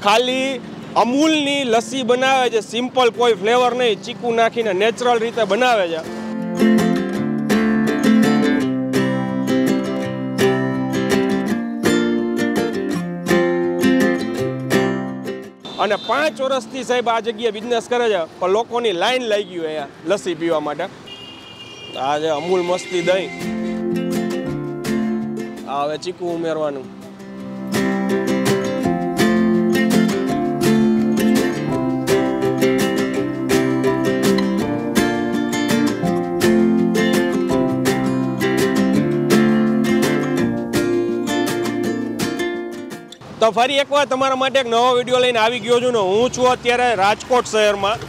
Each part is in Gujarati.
ખાલી અમૂલની લસ્સી બનાવે છે, સિમ્પલ કોઈ ફ્લેવર નહીં, ચીકુ નાખીને નેચરલ રીતે બનાવે છે. અને 5 વર્ષથી સાહેબ આ જગ્યાએ બિઝનેસ કરે છે, પણ લોકોની લાઈન લાગી ગઈ અહીંયા લસ્સી પીવા માટે. આ છે અમૂલ મસ્તી દહીં. આ હવે ચીકુ ઉમેરવાનું. તો ફરી એકવાર તમારા માટે એક નવો વિડીયો લઈને આવી ગયો છું ને. હું છું અત્યારે રાજકોટ શહેરમાં.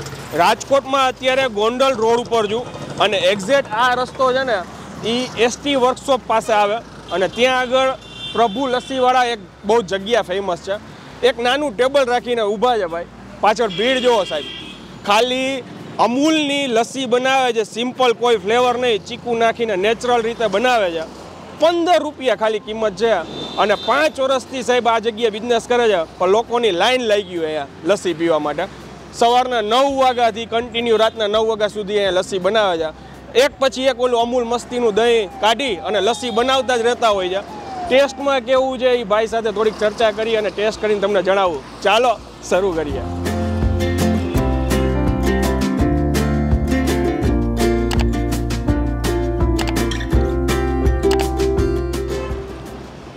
રાજકોટમાં અત્યારે ગોંડલ રોડ ઉપર છું અને એક્ઝેક્ટ આ રસ્તો છે ને એ એસટી વર્કશોપ પાસે આવે અને ત્યાં આગળ પ્રભુ લસ્સીવાળા એક બહુ જગ્યા ફેમસ છે. એક નાનું ટેબલ રાખીને ઊભા છે ભાઈ. પાછળ ભીડ જોવો સાહેબ. ખાલી અમૂલની લસ્સી બનાવે છે, સિમ્પલ કોઈ ફ્લેવર નહીં, ચીકુ નાખીને નેચરલ રીતે બનાવે છે. 15 રૂપિયા ખાલી કિંમત છે અને 5 વર્ષથી સાહેબ આ જગ્યાએ બિઝનેસ કરે છે, પણ લોકોની લાઈન લાગી ગઈ અહીંયા લસ્સી પીવા માટે. સવારના 9 વાગ્યાથી કન્ટિન્યુ રાતના 9 વાગ્યા સુધી અહીંયા લસ્સી બનાવે છે. એક પછી એક ઓલું અમૂલ મસ્તીનું દહીં કાઢી અને લસ્સી બનાવતા જ રહેતા હોય છે. ટેસ્ટમાં કેવું છે એ ભાઈ સાથે થોડીક ચર્ચા કરી અને ટેસ્ટ કરીને તમને જણાવું. ચાલો શરૂ કરીએ.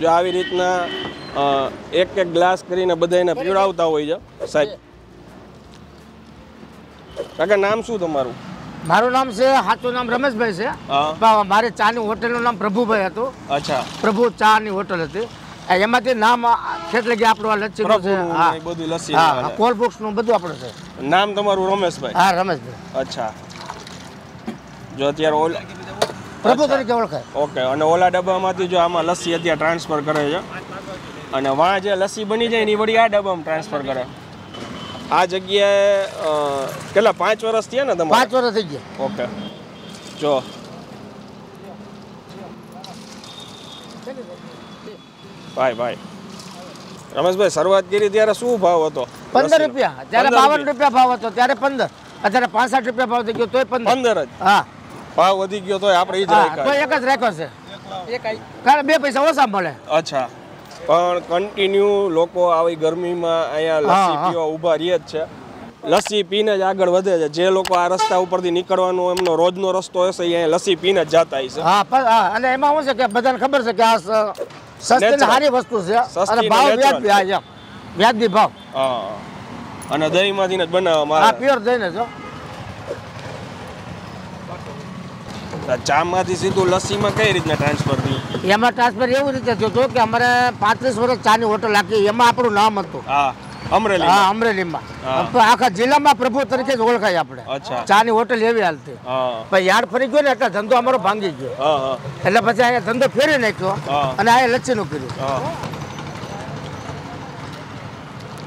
જો આવી રીતના એક એક ગ્લાસ કરીને બધાને પીવડાવતા હોય છે સાહેબ. કાકા નામ શું તમારું? મારું નામ છે, સાચું નામ રમેશભાઈ છે. મારે ચાની હોટલનું નામ પ્રભુભાઈ હતું. અચ્છા. પ્રભુ ચાની હોટલ હતી. એમાંથી નામ એટલે કે આપણું લચ્છી બધું લસ્સી કોલ્ડ બુક્સ નું બધું આપણે છે. નામ તમારું રમેશભાઈ? હા, રમેશભાઈ. અચ્છા. જો અત્યારે પ્રભુ તરીકે ઓળખાય. ઓકે. અને ઓલા ડબ્બામાંથી જો આમાં લસ્સી અત્યારે ટ્રાન્સફર કરે છે અને વાં જે લસ્સી બની જાય એની વળી આ ડબ્બામાં ટ્રાન્સફર કરે. આ જગ્યાએ કેટલા 5 વર્ષ થયા ને તમારે? 5 વર્ષ થઈ ગયા. ઓકે. જો ભાઈ રમેશભાઈ શરૂઆત કરી ત્યારે શું ભાવ હતો? 15 રૂપિયા. ત્યારે 52 રૂપિયા ભાવ હતો, ત્યારે 15. અત્યારે 65 રૂપિયા ભાવ થઈ ગયો તોય 15 જ. હા, ભાવ વધી ગયો તો આપણે ઈ જ રાખ્યા. તો એક જ રાખ્યો છે. કારણ 2 પૈસા ઓછા મળે. અચ્છા. પણ કન્ટિન્યુ લોકો આવી ગરમીમાં અહીંયા લસ્સી પીવા ઊભા રહે જ છે. લસ્સી પીને જ આગળ વધે છે. જે લોકો આ રસ્તા ઉપરથી નીકળવાનો એમનો રોજનો રસ્તો હશે અહીંયા લસ્સી પીને જ જતા હશે. હા, અને એમાં શું છે કે બધાને ખબર છે કે આ સસ્તી સારી વસ્તુ છે અને ભાવ વ્યાજબી ભાવ. હા. અને દહીંમાંથી જ બનાવવામાં આવે. પ્યોર દહીં જ. ચામાંથી સીધું લસ્સીમાં કઈ રીતના ટ્રાન્સફર થયું? એમાં ટ્રાન્સફર એવી રીતે થયું હતું કે અમારે 35 વર્ષ ચાની હોટલ રાખી, એમાં આપણું નામ હતું. હા, અમરેલી. હા, અમરેલીમાં. આખા જિલ્લામાં પ્રભુ તરીકે જ ઓળખાય આપણે. ચાની હોટલ એવી હાલતી. પછી યાર્ડ ફરી ગયો ને એટલે ધંધો અમારો ભાંગી ગયો. એટલે પછી અહીંયા ધંધો ફેરી નાખ્યો અને અહીંયા લચ્છીનું કર્યું.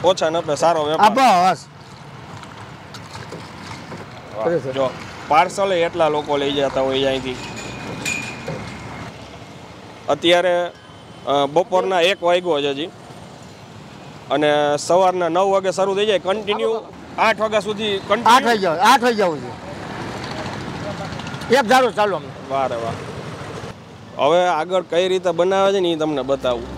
ઓછા નફે સારો વેપાર. બસ જો પાર્સલે એટલા લોકો લઈ જતા હોય અહીંથી. અત્યારે બપોરના 1 વાગ્યો છે હજી અને સવારના 9 વાગે શરૂ થઈ જાય, કન્ટિન્યુ 8 વાગ્યા સુધી. 8 વાગ્યા છે. એક ધારો ચાલો. વારે વાહ. હવે આગળ કઈ રીતે બનાવે છે ને એ તમને બતાવું.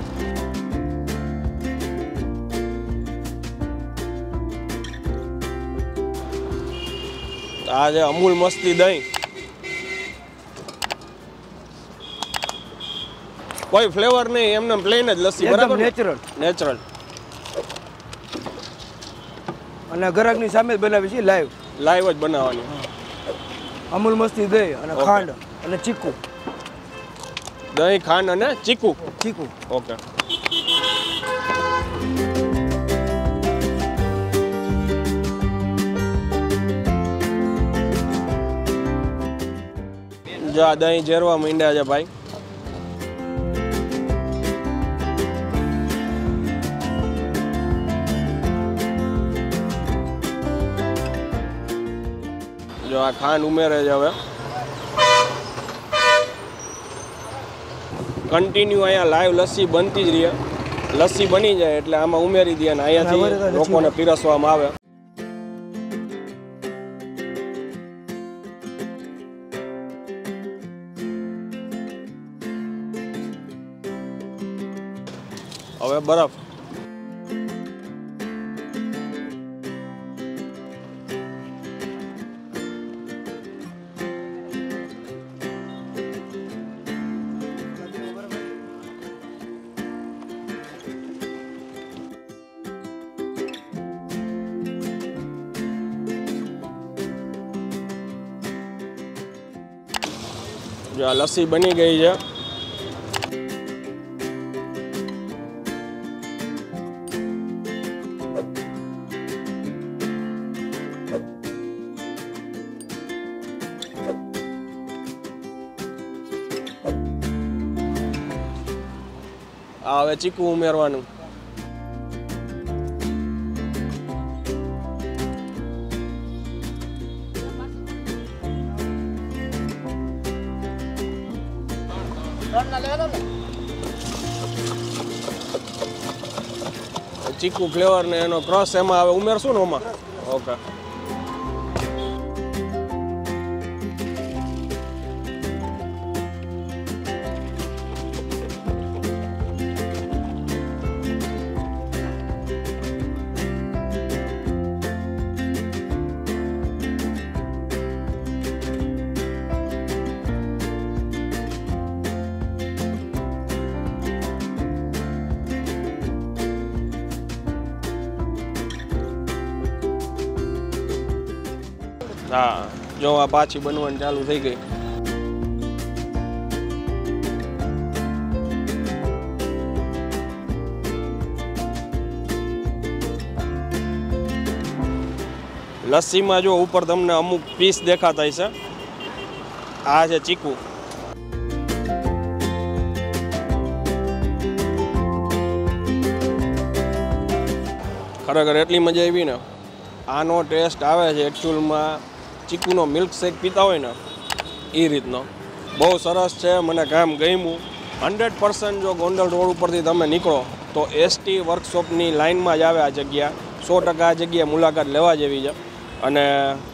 આ છે અમૂલ મસ્તી દહીં. કોઈ ફ્લેવર નહીં, એમને પ્લેન જ લસ્સી. બરાબર? નેચરલ. અને ગ્રાહકની સામે જ બનાવી છે. લાઈવ જ બનાવવાની. અમૂલ મસ્તી દહીં અને ખાંડ અને ચીકુ. દહીં, ખાંડ અને ચીકુ. ઓકે. જો આ દહીં ઝેરવા માંડ્યા છે ભાઈ. જો આ ખાંડ ઉમેરે છે હવે. કન્ટિન્યુ અહીંયા લાઈવ લસ્સી બનતી જ રહે. લસ્સી બની જાય એટલે આમાં ઉમેરી દે અને અહીંયાથી લોકોને પીરસવામાં આવે. હવે બરફ. જો આ લસ્સી બની ગઈ છે. આ હવે ચીકુ ઉમેરવાનું. ચીકુ ફ્લેવર ને એનો ક્રશ એમાં હવે ઉમેરશું ને ઓમાં. ઓકે. હા જો આ પાછી બનવાની ચાલુ થઈ ગઈ. લસ્સીમાં જો ઉપર તમને અમુક પીસ દેખાતા છે. આ છે ચીકુ. ખરેખર એટલી મજા આવી ને. આનો ટેસ્ટ આવે છે એકચ્યુઅલમાં ચીકુનો મિલ્કશેક પીતા હોય ને એ રીતનો. બહુ સરસ છે, મને કામ ગમ્યું. 100% જો ગોંડલ રોડ ઉપરથી તમે નીકળો તો એસટી વર્કશોપની લાઇનમાં જ આવે આ જગ્યા. 100% આ જગ્યાએ મુલાકાત લેવા જેવી છે. અને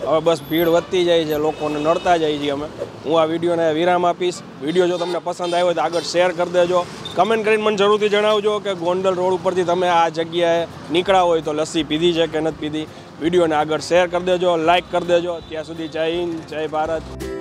હવે બસ ભીડ વધતી જાય છે, લોકોને નડતા જાય છે અમે. હું આ વિડીયોને વિરામ આપીશ. વિડીયો જો તમને પસંદ આવ્યો તો આગળ શેર કરી દેજો. કમેન્ટ કરીને મને જરૂરથી જણાવજો કે ગોંડલ રોડ ઉપરથી તમે આ જગ્યાએ નીકળ્યા હોય તો લસ્સી પીધી છે કે નથી પીધી. વિડીયોને આગળ શેર કરી દેજો, લાઇક કરી દેજો. ત્યાં સુધી જય હિન્દ, જય ભારત.